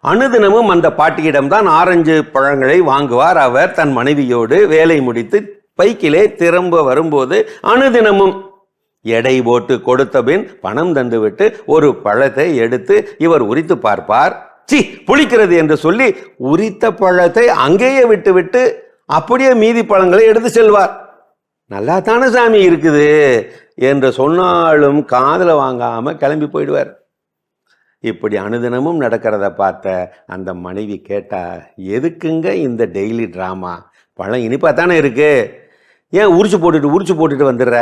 அனுதினமும் அந்த பாட்டியிடம்தான் ஆரஞ்சு பழங்களை வாங்குவார் அவர். தன் மனைவியோடு வேலை முடித்து பைக்கிலே திரும்ப வரும்போது அனுதினமும் எடை போட்டு கொடுத்த பின் பணம் தந்துவிட்டு ஒரு பழத்தை எடுத்து இவர் உரித்து பார்ப்பார். புளிக்கிறது என்று சொல்லி உரித்த பழத்தை அங்கேயே விட்டு அப்படியே மீதி பழங்களை எடுத்து செல்வார். நல்லா தானே சாமி இருக்குது என்று சொன்னாலும் காதுல வாங்காம கிளம்பி போயிடுவார். இப்படி அனுதினமும் நடக்கிறத பார்த்த அந்த மனைவி கேட்டா, எதுக்குங்க இந்த டெய்லி டிராமா? பழம் இனிப்பா தானே இருக்கு, ஏன் உரிச்சு போட்டுட்டு வந்துடுற?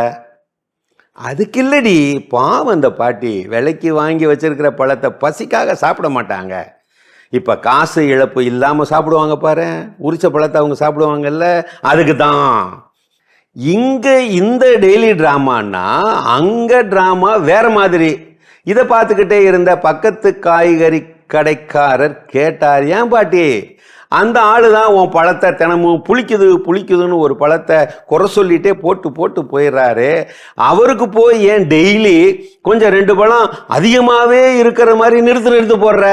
அதுக்கு இல்லடி, பாவம் அந்த பாட்டி விலைக்கு வாங்கி வச்சிருக்கிற பழத்தை பசிக்காக சாப்பிட மாட்டாங்க. இப்ப காசு இழப்பு இல்லாம சாப்பிடுவாங்க பாரு, உரிச்ச பழத்தை அவங்க சாப்பிடுவாங்கல்ல, அதுக்கு தான். இங்க இந்த டெய்லி டிராமான்னா அங்க டிராமா வேற மாதிரி. இதை பார்த்துக்கிட்டே இருந்த பக்கத்து காய்கறி கடைக்காரர் கேட்டார், ஏன் பாட்டி அந்த ஆளு தான் உன் பழத்தை தினமும் புளிக்குதுன்னு ஒரு பழத்தை குறை சொல்லிட்டே போட்டு போயிடுறாரு, அவருக்கு போய் ஏன் டெய்லி கொஞ்சம் 2 பழம் அதிகமாகவே இருக்கிற மாதிரி நிறுத்து போடுற?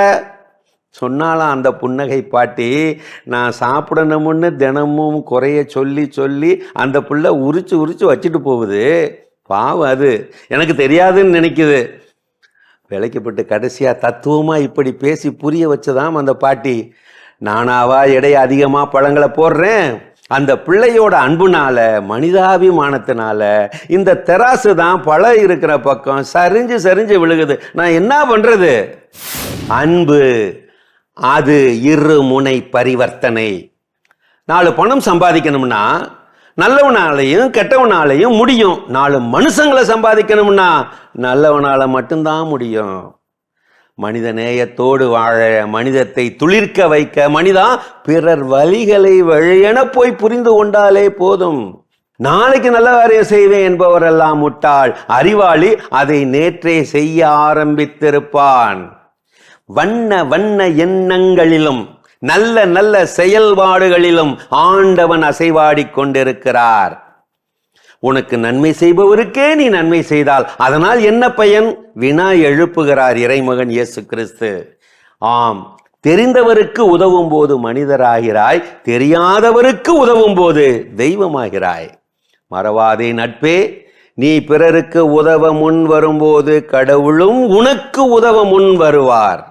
சொன்னாலாம் அந்த புன்னகை பாட்டி, நான் சாப்பிடணும்னு தினமும் குறைய சொல்லி அந்த புள்ள உரிச்சு வச்சுட்டு போகுது. பாவம், அது எனக்கு தெரியாதுன்னு நினைக்குது. விலைக்கப்பட்டு கடைசியா தத்துவமா இப்படி பேசி புரிய வச்சதாம் அந்த பாட்டி. நானாவா எடை அதிகமா பழங்களை போடுறேன்? அந்த பிள்ளையோட அன்புனால, மனிதாபிமானத்தினால இந்த தெராசு தான் பழம் இருக்கிற பக்கம் சரிஞ்சு விழுகுது. நான் என்ன பண்றது? அன்பு அது இருமுனை பரிவர்த்தனை. 4 பணம் சம்பாதிக்கணும்னா நல்லவனாலையும் கெட்டவனாலையும் முடியும். 4 மனுஷங்களை சம்பாதிக்கணும்னா நல்லவனால மட்டும்தான் முடியும். மனித நேயத்தோடு வாழ, மனிதத்தை துளிர்க்க வைக்க, மனிதா பிறர் வழிகளை வழியென போய் புரிந்து கொண்டாலே போதும். நாளைக்கு நல்ல காரியம் செய்வேன் என்பவரெல்லாம் முட்டாள். அறிவாளி அதை நேற்றே செய்ய ஆரம்பித்திருப்பான். வண்ண எண்ணங்களிலும் நல்ல செயல்பாடுகளிலும் ஆண்டவன் அசைவாடி கொண்டிருக்கிறார். உனக்கு நன்மை செய்பவருக்கே நீ நன்மை செய்தால் அதனால் என்ன பயன்? வினா எழுப்புகிறார் இறைமகன் இயேசு கிறிஸ்து. ஆம், தெரிந்தவருக்கு உதவும் போது மனிதராகிறாய், தெரியாதவருக்கு உதவும் போது தெய்வமாகிறாய். மறவாதே நட்பே, நீ பிறருக்கு உதவ முன் வரும்போது கடவுளும் உனக்கு உதவ முன் வருவார்.